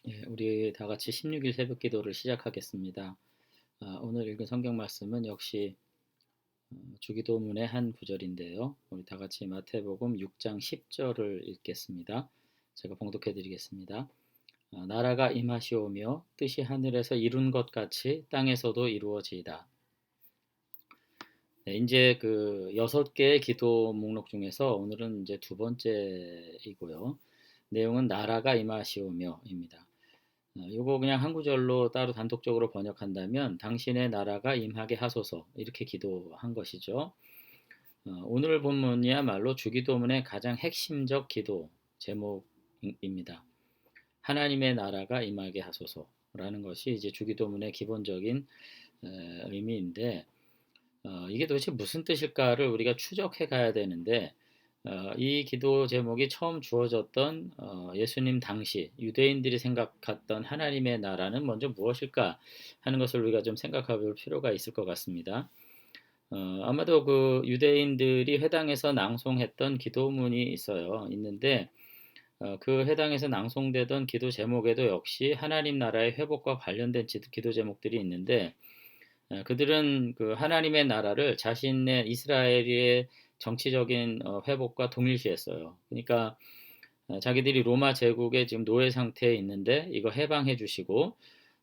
예, 우리 다 같이 16일 새벽 기도를 시작하겠습니다. 오늘 읽은 성경 말씀은 역시 주기도문의 한 구절인데요. 우리 다 같이 마태복음 6장 10절을 읽겠습니다. 제가 봉독해 드리겠습니다. 나라가 임하시오며 뜻이 하늘에서 이룬 것 같이 땅에서도 이루어지이다. 네, 이제 그 6개의 기도 목록 중에서 오늘은 이제 두 번째이고요. 내용은 나라가 임하시오며입니다. 요거 그냥 한 구절로 따로 단독적으로 번역한다면 당신의 나라가 임하게 하소서 이렇게 기도한 것이죠. 오늘 본문이야말로 주기도문의 가장 핵심적 기도 제목입니다. 하나님의 나라가 임하게 하소서라는 것이 이제 주기도문의 기본적인 의미인데 이게 도대체 무슨 뜻일까를 우리가 추적해 가야 되는데 이 기도 제목이 처음 주어졌던 예수님 당시 유대인들이 생각했던 하나님의 나라는 먼저 무엇일까 하는 것을 우리가 좀 생각해 볼 필요가 있을 것 같습니다. 아마도 그 유대인들이 회당에서 낭송했던 기도문이 있는데 그 회당에서 낭송되던 기도 제목에도 역시 하나님 나라의 회복과 관련된 기도 제목들이 있는데 그들은 그 하나님의 나라를 자신의 이스라엘의 정치적인 회복과 동일시했어요. 그러니까 자기들이 로마 제국의 지금 노예 상태에 있는데 이거 해방해 주시고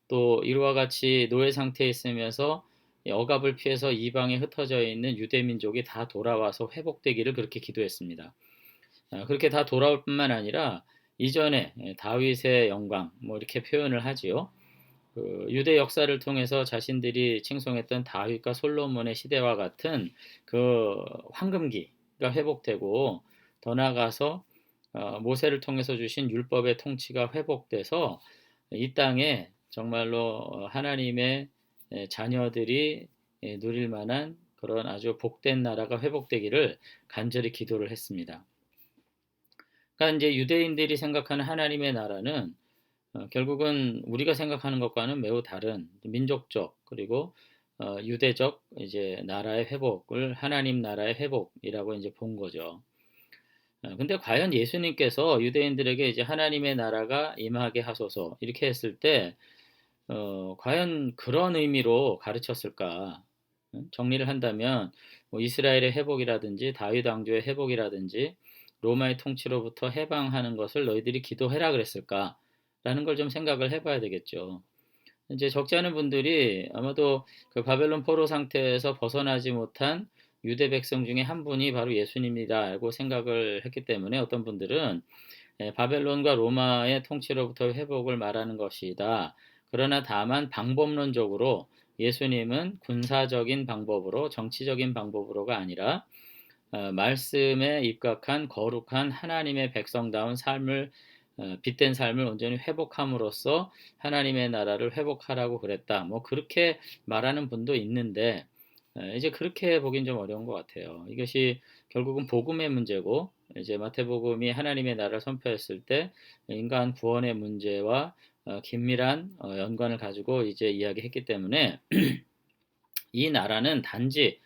또 이와 같이 노예 상태에 있으면서 억압을 피해서 이방에 흩어져 있는 유대 민족이 다 돌아와서 회복되기를 그렇게 기도했습니다. 그렇게 다 돌아올 뿐만 아니라 이전에 다윗의 영광 뭐 이렇게 표현을 하지요. 그 유대 역사를 통해서 자신들이 칭송했던 다윗과 솔로몬의 시대와 같은 그 황금기가 회복되고 더 나아가서 모세를 통해서 주신 율법의 통치가 회복돼서 이 땅에 정말로 하나님의 자녀들이 누릴 만한 그런 아주 복된 나라가 회복되기를 간절히 기도를 했습니다. 그러니까 이제 유대인들이 생각하는 하나님의 나라는 결국은 우리가 생각하는 것과는 매우 다른 민족적 그리고 유대적 이제 나라의 회복을 하나님 나라의 회복이라고 이제 본 거죠. 근데 과연 예수님께서 유대인들에게 이제 하나님의 나라가 임하게 하소서 이렇게 했을 때 과연 그런 의미로 가르쳤을까? 정리를 한다면 뭐 이스라엘의 회복이라든지 다윗 왕조의 회복이라든지 로마의 통치로부터 해방하는 것을 너희들이 기도해라 그랬을까? 라는 걸 좀 생각을 해봐야 되겠죠. 이제 적지 않은 분들이 아마도 그 바벨론 포로 상태에서 벗어나지 못한 유대 백성 중에 한 분이 바로 예수님이라고 생각을 했기 때문에 어떤 분들은 바벨론과 로마의 통치로부터 회복을 말하는 것이다. 그러나 다만 방법론적으로 예수님은 군사적인 방법으로 정치적인 방법으로가 아니라 말씀에 입각한 거룩한 하나님의 백성다운 삶을 빛된 삶을 온전히 회복함으로써 하나님의 나라를 회복하라고 그랬다. 뭐 그렇게 말하는 분도 있는데 이제 그렇게 보긴 좀 어려운 것 같아요. 이것이 결국은 복음의 문제고 이제 마태복음이 하나님의 나라를 선포했을 때 인간 구원의 문제와 긴밀한 연관을 가지고 이제 이야기했기 때문에 이 나라는 단지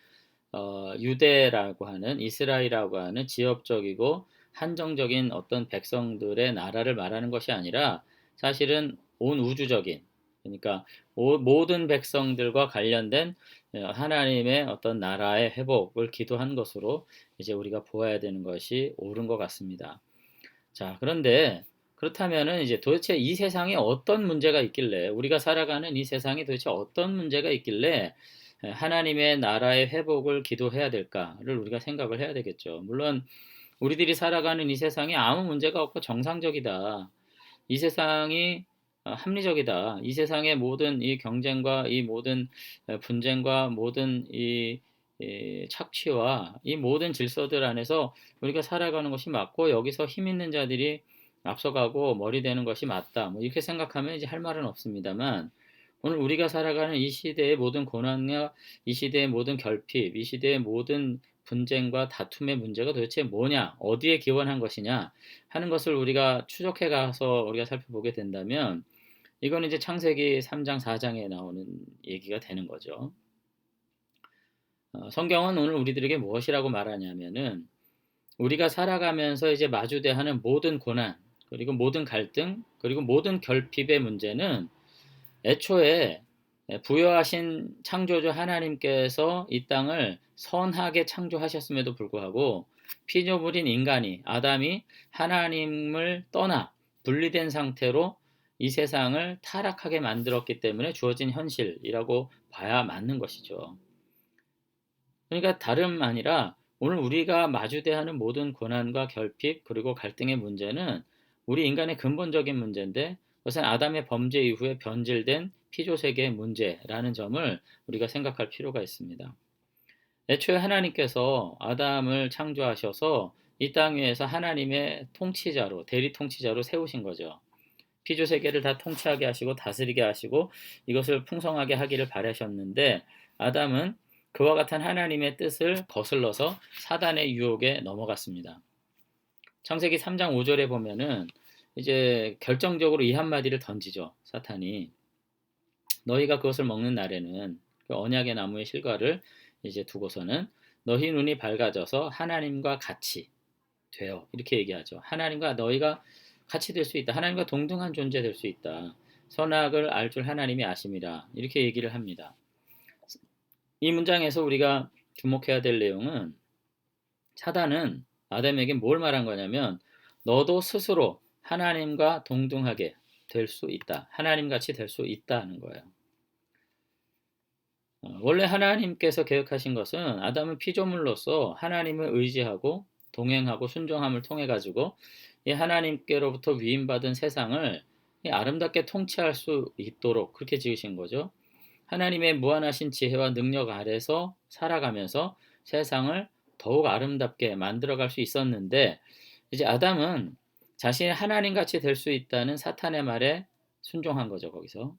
유대라고 하는 이스라엘이라고 하는 지역적이고 한정적인 어떤 백성들의 나라를 말하는 것이 아니라 사실은 온 우주적인 그러니까 모든 백성들과 관련된 하나님의 어떤 나라의 회복을 기도한 것으로 이제 우리가 보아야 되는 것이 옳은 것 같습니다. 자, 그런데 그렇다면은 이제 도대체 이 세상에 어떤 문제가 있길래 우리가 살아가는 이 세상에 도대체 어떤 문제가 있길래 하나님의 나라의 회복을 기도해야 될까를 우리가 생각을 해야 되겠죠. 물론 우리들이 살아가는 이 세상에 아무 문제가 없고 정상적이다. 이 세상이 합리적이다. 이 세상의 모든 이 경쟁과 이 모든 분쟁과 모든 이 착취와 이 모든 질서들 안에서 우리가 살아가는 것이 맞고 여기서 힘 있는 자들이 앞서가고 머리 되는 것이 맞다. 뭐 이렇게 생각하면 이제 할 말은 없습니다만 오늘 우리가 살아가는 이 시대의 모든 고난과 이 시대의 모든 결핍, 이 시대의 모든 분쟁과 다툼의 문제가 도대체 뭐냐, 어디에 기원한 것이냐 하는 것을 우리가 추적해 가서 우리가 살펴보게 된다면 이건 이제 창세기 3장, 4장에 나오는 얘기가 되는 거죠. 성경은 오늘 우리들에게 무엇이라고 말하냐면은 우리가 살아가면서 이제 마주대하는 모든 고난, 그리고 모든 갈등, 그리고 모든 결핍의 문제는 애초에 부여하신 창조주 하나님께서 이 땅을 선하게 창조하셨음에도 불구하고 피조물인 인간이, 아담이 하나님을 떠나 분리된 상태로 이 세상을 타락하게 만들었기 때문에 주어진 현실이라고 봐야 맞는 것이죠. 그러니까 다름 아니라 오늘 우리가 마주대하는 모든 고난과 결핍 그리고 갈등의 문제는 우리 인간의 근본적인 문제인데, 그것은 아담의 범죄 이후에 변질된 피조세계의 문제라는 점을 우리가 생각할 필요가 있습니다. 애초에 하나님께서 아담을 창조하셔서 이 땅 위에서 하나님의 통치자로, 대리 통치자로 세우신 거죠. 피조세계를 다 통치하게 하시고 다스리게 하시고 이것을 풍성하게 하기를 바라셨는데, 아담은 그와 같은 하나님의 뜻을 거슬러서 사단의 유혹에 넘어갔습니다. 창세기 3장 5절에 보면은 이제 결정적으로 이 한마디를 던지죠. 사탄이 너희가 그것을 먹는 날에는, 그 언약의 나무의 실과를 이제 두고서는 너희 눈이 밝아져서 하나님과 같이 되어, 이렇게 얘기하죠. 하나님과 너희가 같이 될 수 있다. 하나님과 동등한 존재 될 수 있다. 선악을 알 줄 하나님이 아심이라. 이렇게 얘기를 합니다. 이 문장에서 우리가 주목해야 될 내용은, 사단은 아담에게 뭘 말한 거냐면 너도 스스로 하나님과 동등하게 될 수 있다. 하나님같이 될 수 있다는 거예요. 원래 하나님께서 계획하신 것은 아담은 피조물로서 하나님을 의지하고 동행하고 순종함을 통해 가지고 이 하나님께로부터 위임받은 세상을 아름답게 통치할 수 있도록 그렇게 지으신 거죠. 하나님의 무한하신 지혜와 능력 아래서 살아가면서 세상을 더욱 아름답게 만들어갈 수 있었는데, 이제 아담은 자신이 하나님같이 될 수 있다는 사탄의 말에 순종한 거죠. 거기서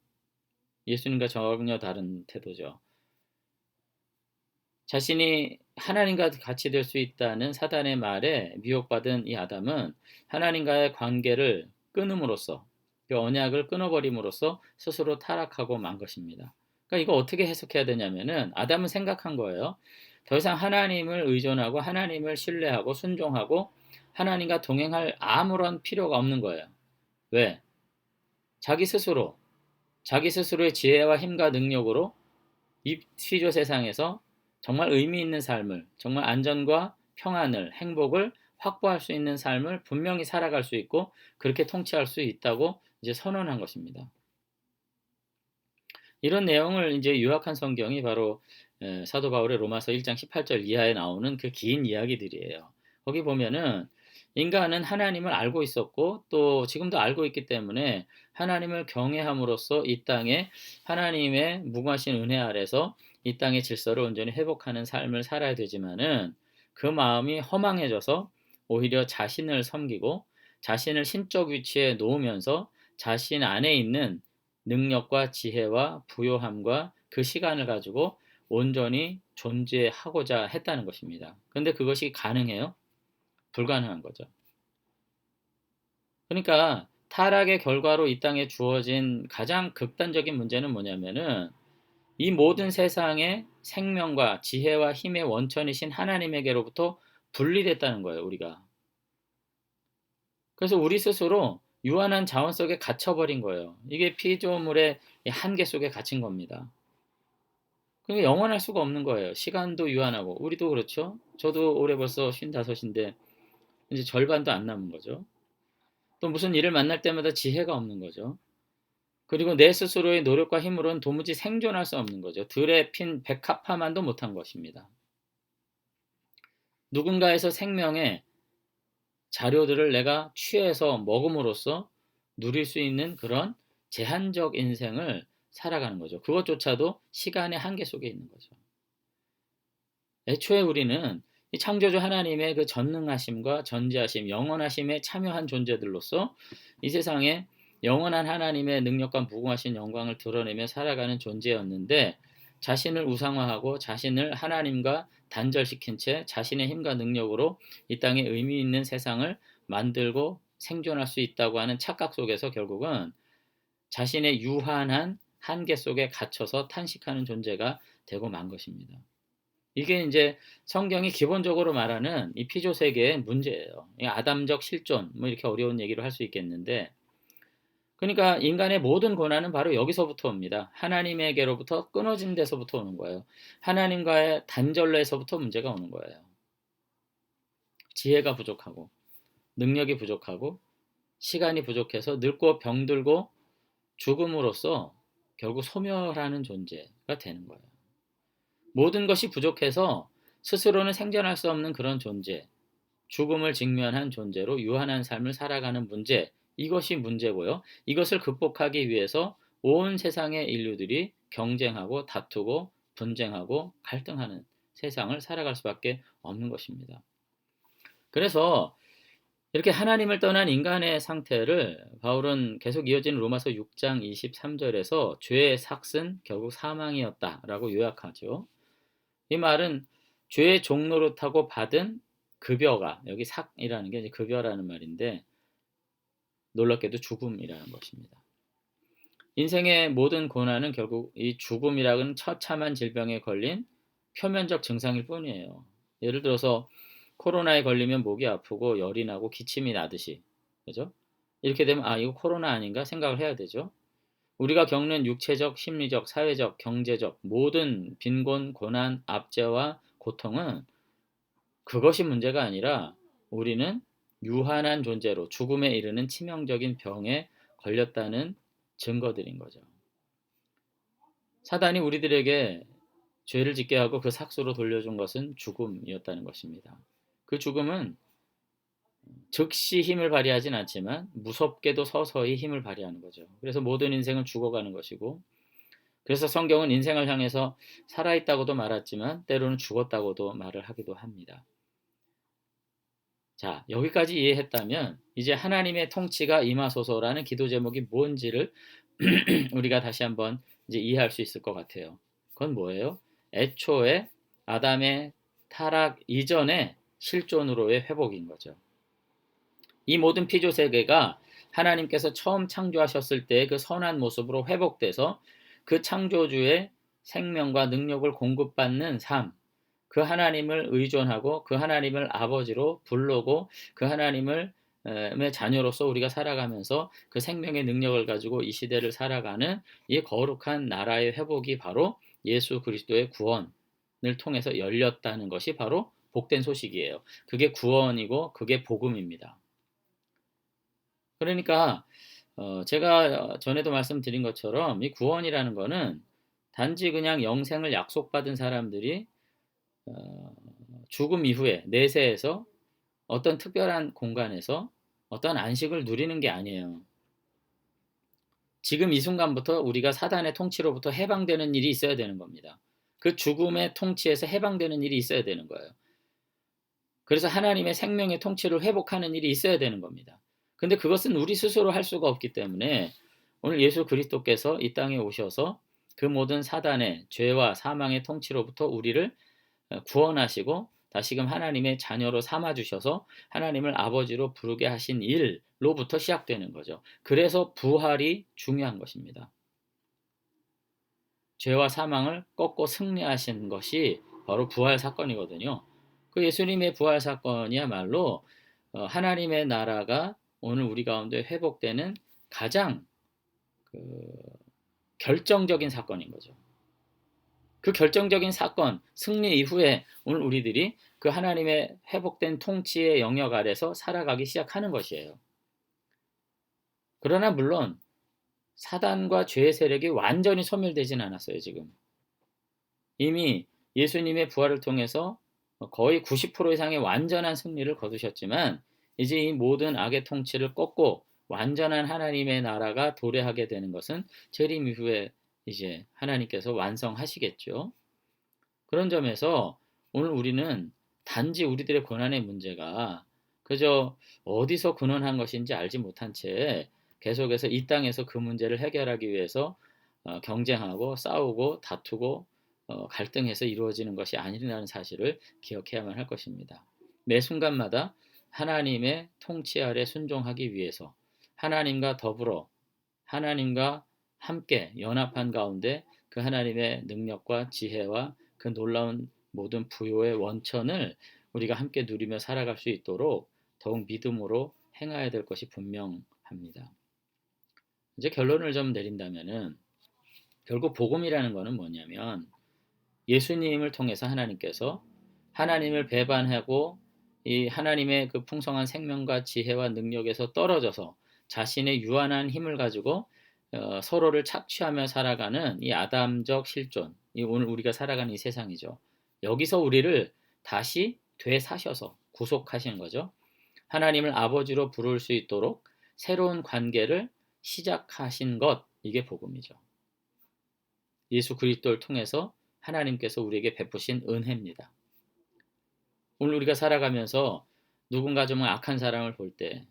예수님과 전혀 다른 태도죠. 자신이 하나님과 같이 될 수 있다는 사단의 말에 미혹받은 이 아담은 하나님과의 관계를 끊음으로써, 그 언약을 끊어버림으로써 스스로 타락하고 만 것입니다. 그러니까 이거 어떻게 해석해야 되냐면은, 아담은 생각한 거예요. 더 이상 하나님을 의존하고 하나님을 신뢰하고 순종하고 하나님과 동행할 아무런 필요가 없는 거예요. 왜? 자기 스스로의 지혜와 힘과 능력으로 이 피조 세상에서 정말 의미 있는 삶을, 정말 안전과 평안을, 행복을 확보할 수 있는 삶을 분명히 살아갈 수 있고 그렇게 통치할 수 있다고 이제 선언한 것입니다. 이런 내용을 이제 요약한 성경이 바로 사도 바울의 로마서 1장 18절 이하에 나오는 그 긴 이야기들이에요. 거기 보면은 인간은 하나님을 알고 있었고 또 지금도 알고 있기 때문에 하나님을 경외함으로써 이 땅에 하나님의 무궁하신 은혜 아래서 이 땅의 질서를 온전히 회복하는 삶을 살아야 되지만은, 그 마음이 허망해져서 오히려 자신을 섬기고 자신을 신적 위치에 놓으면서 자신 안에 있는 능력과 지혜와 부요함과 그 시간을 가지고 온전히 존재하고자 했다는 것입니다. 그런데 그것이 가능해요? 불가능한 거죠. 그러니까 타락의 결과로 이 땅에 주어진 가장 극단적인 문제는 뭐냐면은, 이 모든 세상의 생명과 지혜와 힘의 원천이신 하나님에게로부터 분리됐다는 거예요, 우리가. 그래서 우리 스스로 유한한 자원 속에 갇혀버린 거예요. 이게 피조물의 한계 속에 갇힌 겁니다. 그러니까 영원할 수가 없는 거예요. 시간도 유한하고, 우리도 그렇죠. 저도 올해 벌써 55인데 이제 절반도 안 남은 거죠. 또 무슨 일을 만날 때마다 지혜가 없는 거죠. 그리고 내 스스로의 노력과 힘으로는 도무지 생존할 수 없는 거죠. 들에 핀 백합화만도 못한 것입니다. 누군가에서 생명의 자료들을 내가 취해서 먹음으로써 누릴 수 있는 그런 제한적 인생을 살아가는 거죠. 그것조차도 시간의 한계 속에 있는 거죠. 애초에 우리는 이 창조주 하나님의 그 전능하심과 전지하심, 영원하심에 참여한 존재들로서 이 세상에 영원한 하나님의 능력과 무궁하신 영광을 드러내며 살아가는 존재였는데, 자신을 우상화하고 자신을 하나님과 단절시킨 채 자신의 힘과 능력으로 이 땅에 의미 있는 세상을 만들고 생존할 수 있다고 하는 착각 속에서 결국은 자신의 유한한 한계 속에 갇혀서 탄식하는 존재가 되고 만 것입니다. 이게 이제 성경이 기본적으로 말하는 이 피조 세계의 문제예요. 이 아담적 실존 뭐 이렇게 어려운 얘기를 할 수 있겠는데 그러니까 인간의 모든 고난은 바로 여기서부터 옵니다. 하나님에게로부터 끊어진 데서부터 오는 거예요. 하나님과의 단절로에서부터 문제가 오는 거예요. 지혜가 부족하고 능력이 부족하고 시간이 부족해서 늙고 병들고 죽음으로써 결국 소멸하는 존재가 되는 거예요. 모든 것이 부족해서 스스로는 생존할 수 없는 그런 존재, 죽음을 직면한 존재로 유한한 삶을 살아가는 문제, 이것이 문제고요. 이것을 극복하기 위해서 온 세상의 인류들이 경쟁하고 다투고 분쟁하고 갈등하는 세상을 살아갈 수밖에 없는 것입니다. 그래서 이렇게 하나님을 떠난 인간의 상태를 바울은 계속 이어지는 로마서 6장 23절에서 죄의 삭은 결국 사망이었다라고 요약하죠. 이 말은 죄의 종로로 타고 받은 급여가, 여기 삭이라는 게 이제 급여라는 말인데 놀랍게도 죽음이라는 것입니다. 인생의 모든 고난은 결국 이 죽음이라는 처참한 질병에 걸린 표면적 증상일 뿐이에요. 예를 들어서 코로나에 걸리면 목이 아프고 열이 나고 기침이 나듯이, 그죠? 이렇게 되면 아, 이거 코로나 아닌가 생각을 해야 되죠. 우리가 겪는 육체적, 심리적, 사회적, 경제적 모든 빈곤, 고난, 압제와 고통은 그것이 문제가 아니라 우리는 유한한 존재로 죽음에 이르는 치명적인 병에 걸렸다는 증거들인 거죠. 사단이 우리들에게 죄를 짓게 하고 그 삭수로 돌려준 것은 죽음이었다는 것입니다. 그 죽음은 즉시 힘을 발휘하진 않지만 무섭게도 서서히 힘을 발휘하는 거죠. 그래서 모든 인생은 죽어가는 것이고 그래서 성경은 인생을 향해서 살아있다고도 말했지만 때로는 죽었다고도 말을 하기도 합니다. 자, 여기까지 이해했다면 이제 하나님의 통치가 임하소서라는 기도 제목이 뭔지를 우리가 다시 한번 이제 이해할 수 있을 것 같아요. 그건 뭐예요? 애초에 아담의 타락 이전의 실존으로의 회복인 거죠. 이 모든 피조 세계가 하나님께서 처음 창조하셨을 때의 그 선한 모습으로 회복돼서 그 창조주의 생명과 능력을 공급받는 삶, 그 하나님을 의존하고 그 하나님을 아버지로 부르고 그 하나님을 의 자녀로서 우리가 살아가면서 그 생명의 능력을 가지고 이 시대를 살아가는 이 거룩한 나라의 회복이 바로 예수 그리스도의 구원을 통해서 열렸다는 것이 바로 복된 소식이에요. 그게 구원이고 그게 복음입니다. 그러니까 제가 전에도 말씀드린 것처럼 이 구원이라는 거는 단지 그냥 영생을 약속받은 사람들이 죽음 이후에 내세에서 어떤 특별한 공간에서 어떤 안식을 누리는 게 아니에요. 지금 이 순간부터 우리가 사단의 통치로부터 해방되는 일이 있어야 되는 겁니다. 그 죽음의 통치에서 해방되는 일이 있어야 되는 거예요. 그래서 하나님의 생명의 통치를 회복하는 일이 있어야 되는 겁니다. 근데 그것은 우리 스스로 할 수가 없기 때문에 오늘 예수 그리스도께서 이 땅에 오셔서 그 모든 사단의 죄와 사망의 통치로부터 우리를 구원하시고 다시금 하나님의 자녀로 삼아주셔서 하나님을 아버지로 부르게 하신 일로부터 시작되는 거죠. 그래서 부활이 중요한 것입니다. 죄와 사망을 꺾고 승리하신 것이 바로 부활 사건이거든요. 그 예수님의 부활 사건이야말로 하나님의 나라가 오늘 우리 가운데 회복되는 가장 그 결정적인 사건인 거죠. 그 결정적인 사건, 승리 이후에 오늘 우리들이 그 하나님의 회복된 통치의 영역 아래서 살아가기 시작하는 것이에요. 그러나 물론 사단과 죄의 세력이 완전히 소멸되진 않았어요, 지금. 이미 예수님의 부활을 통해서 거의 90% 이상의 완전한 승리를 거두셨지만 이제 이 모든 악의 통치를 꺾고 완전한 하나님의 나라가 도래하게 되는 것은 재림 이후에 이제 하나님께서 완성하시겠죠. 그런 점에서 오늘 우리는 단지 우리들의 고난의 문제가 그저 어디서 근원한 것인지 알지 못한 채 계속해서 이 땅에서 그 문제를 해결하기 위해서 경쟁하고 싸우고 다투고 갈등해서 이루어지는 것이 아니라는 사실을 기억해야만 할 것입니다. 매 순간마다 하나님의 통치 아래 순종하기 위해서 하나님과 더불어 하나님과 함께 연합한 가운데 그 하나님의 능력과 지혜와 그 놀라운 모든 부요의 원천을 우리가 함께 누리며 살아갈 수 있도록 더욱 믿음으로 행해야 될 것이 분명합니다. 이제 결론을 좀 내린다면은 결국 복음이라는 것은 뭐냐면 예수님을 통해서 하나님께서 하나님을 배반하고 이 하나님의 그 풍성한 생명과 지혜와 능력에서 떨어져서 자신의 유한한 힘을 가지고 서로를 착취하며 살아가는 이 아담적 실존, 이 오늘 우리가 살아가는 이 세상이죠. 여기서 우리를 다시 되사셔서 구속하신 거죠. 하나님을 아버지로 부를 수 있도록 새로운 관계를 시작하신 것, 이게 복음이죠. 예수 그리스도를 통해서 하나님께서 우리에게 베푸신 은혜입니다. 오늘 우리가 살아가면서 누군가 좀 악한 사람을 볼 때,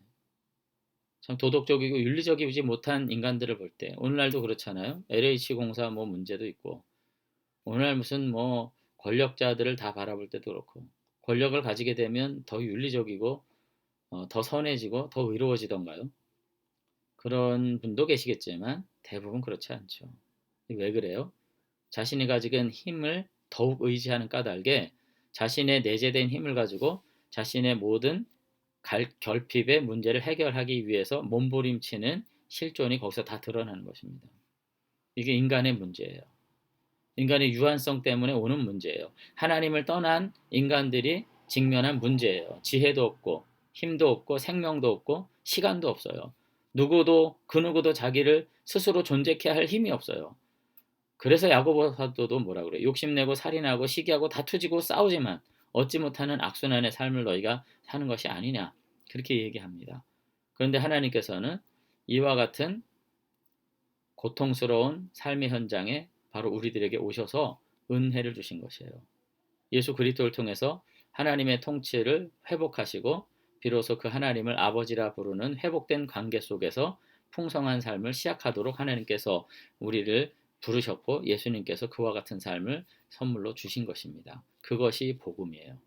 참 도덕적이고 윤리적이지 못한 인간들을 볼 때, 오늘날도 그렇잖아요. LH공사 뭐 문제도 있고, 오늘날 무슨 뭐 권력자들을 다 바라볼 때도 그렇고, 권력을 가지게 되면 더 윤리적이고 더 선해지고 더 의로워지던가요? 그런 분도 계시겠지만 대부분 그렇지 않죠. 왜 그래요? 자신이 가지고 힘을 더욱 의지하는 까닭에 자신의 내재된 힘을 가지고 자신의 모든 결핍의 문제를 해결하기 위해서 몸부림치는 실존이 거기서 다 드러나는 것입니다. 이게 인간의 문제예요. 인간의 유한성 때문에 오는 문제예요. 하나님을 떠난 인간들이 직면한 문제예요. 지혜도 없고 힘도 없고 생명도 없고 시간도 없어요. 누구도 그 누구도 자기를 스스로 존재케 할 힘이 없어요. 그래서 야고보 사도도 뭐라 그래요? 욕심내고 살인하고 시기하고 다투지고 싸우지만 얻지 못하는 악순환의 삶을 너희가 사는 것이 아니냐, 그렇게 얘기합니다. 그런데 하나님께서는 이와 같은 고통스러운 삶의 현장에 바로 우리들에게 오셔서 은혜를 주신 것이에요. 예수 그리스도를 통해서 하나님의 통치를 회복하시고 비로소 그 하나님을 아버지라 부르는 회복된 관계 속에서 풍성한 삶을 시작하도록 하나님께서 우리를 부르셨고 예수님께서 그와 같은 삶을 선물로 주신 것입니다. 그것이 복음이에요.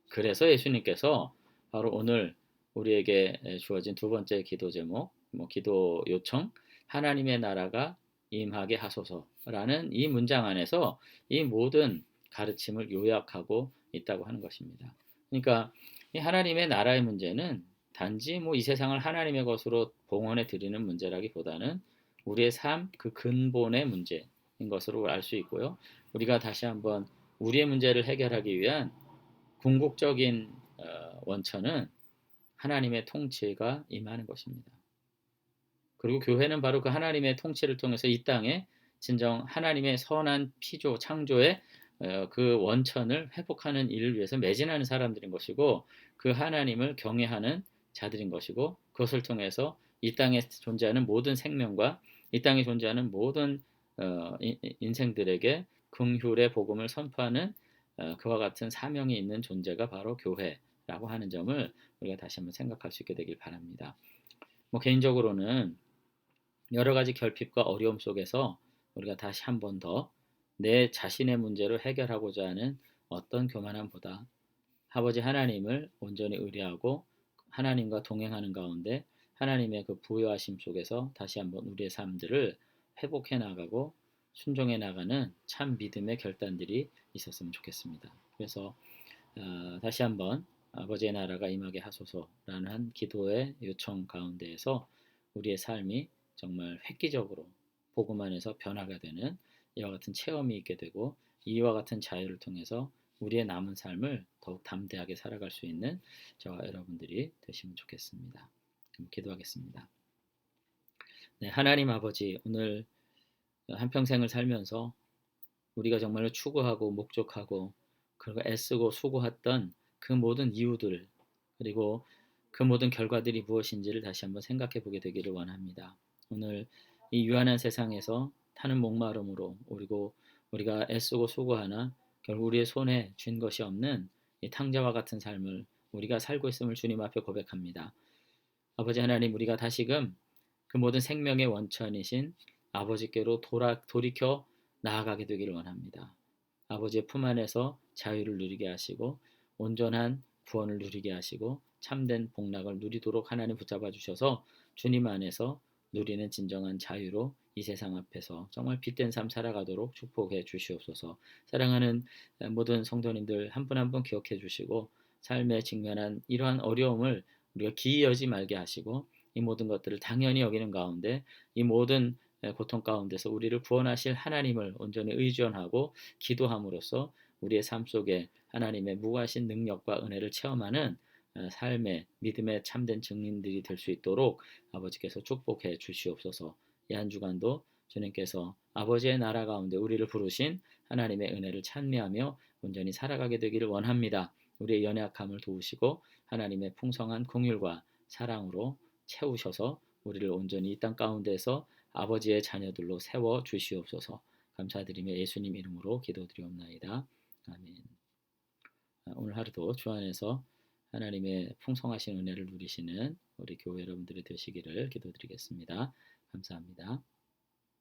그래서 예수님께서 바로 오늘 우리에게 주어진 두 번째 기도 제목, 기도 요청, 하나님의 나라가 임하게 하소서라는 이 문장 안에서 이 모든 가르침을 요약하고 있다고 하는 것입니다. 그러니까 이 하나님의 나라의 문제는 단지 이 세상을 하나님의 것으로 봉헌해 드리는 문제라기보다는 우리의 삶 그 근본의 문제인 것으로 알 수 있고요. 우리가 다시 한번 우리의 문제를 해결하기 위한 궁극적인 원천은 하나님의 통치가 임하는 것입니다. 그리고 교회는 바로 그 하나님의 통치를 통해서 이 땅에 진정 하나님의 선한 피조 창조의 그 원천을 회복하는 일을 위해서 매진하는 사람들인 것이고 그 하나님을 경외하는 자들인 것이고 그것을 통해서 이 땅에 존재하는 모든 생명과 이 땅에 존재하는 모든 인생들에게 긍휼의 복음을 선포하는 그와 같은 사명이 있는 존재가 바로 교회라고 하는 점을 우리가 다시 한번 생각할 수 있게 되길 바랍니다. 개인적으로는 여러 가지 결핍과 어려움 속에서 우리가 다시 한 번 더 내 자신의 문제를 해결하고자 하는 어떤 교만함보다 아버지 하나님을 온전히 의뢰하고 하나님과 동행하는 가운데 하나님의 그 부요하심 속에서 다시 한번 우리의 삶들을 회복해 나가고 순종해 나가는 참 믿음의 결단들이 있었으면 좋겠습니다. 그래서 다시 한번 아버지의 나라가 임하게 하소서라는 한 기도의 요청 가운데에서 우리의 삶이 정말 획기적으로 복음 안에서 변화가 되는 이와 같은 체험이 있게 되고 이와 같은 자유를 통해서 우리의 남은 삶을 더욱 담대하게 살아갈 수 있는 저와 여러분들이 되시면 좋겠습니다. 기도하겠습니다. 네, 하나님 아버지, 오늘 한평생을 살면서 우리가 정말로 추구하고 목적하고 그리고 애쓰고 수고했던 그 모든 이유들 그리고 그 모든 결과들이 무엇인지를 다시 한번 생각해 보게 되기를 원합니다. 오늘 이 유한한 세상에서 타는 목마름으로 우리가 애쓰고 수고하나 결국 우리의 손에 쥔 것이 없는 이 탕자와 같은 삶을 우리가 살고 있음을 주님 앞에 고백합니다. 아버지 하나님, 우리가 다시금 그 모든 생명의 원천이신 아버지께로 돌이켜 나아가게 되기를 원합니다. 아버지의 품 안에서 자유를 누리게 하시고 온전한 구원을 누리게 하시고 참된 복락을 누리도록 하나님 붙잡아 주셔서 주님 안에서 누리는 진정한 자유로 이 세상 앞에서 정말 빛된 삶 살아가도록 축복해 주시옵소서. 사랑하는 모든 성도님들 한 분 한 분 기억해 주시고 삶에 직면한 이러한 어려움을 우리가 기이 여지 말게 하시고 이 모든 것들을 당연히 여기는 가운데 이 모든 고통 가운데서 우리를 구원하실 하나님을 온전히 의존하고 기도함으로써 우리의 삶 속에 하나님의 무하신 능력과 은혜를 체험하는 삶의 믿음의 참된 증인들이 될 수 있도록 아버지께서 축복해 주시옵소서. 이 한 주간도 주님께서 아버지의 나라 가운데 우리를 부르신 하나님의 은혜를 찬미하며 온전히 살아가게 되기를 원합니다. 우리의 연약함을 도우시고 하나님의 풍성한 긍휼과 사랑으로 채우셔서 우리를 온전히 이 땅 가운데서 아버지의 자녀들로 세워 주시옵소서. 감사드리며 예수님 이름으로 기도드리옵나이다. 아멘. 오늘 하루도 주 안에서 하나님의 풍성하신 은혜를 누리시는 우리 교회 여러분들이 되시기를 기도드리겠습니다. 감사합니다.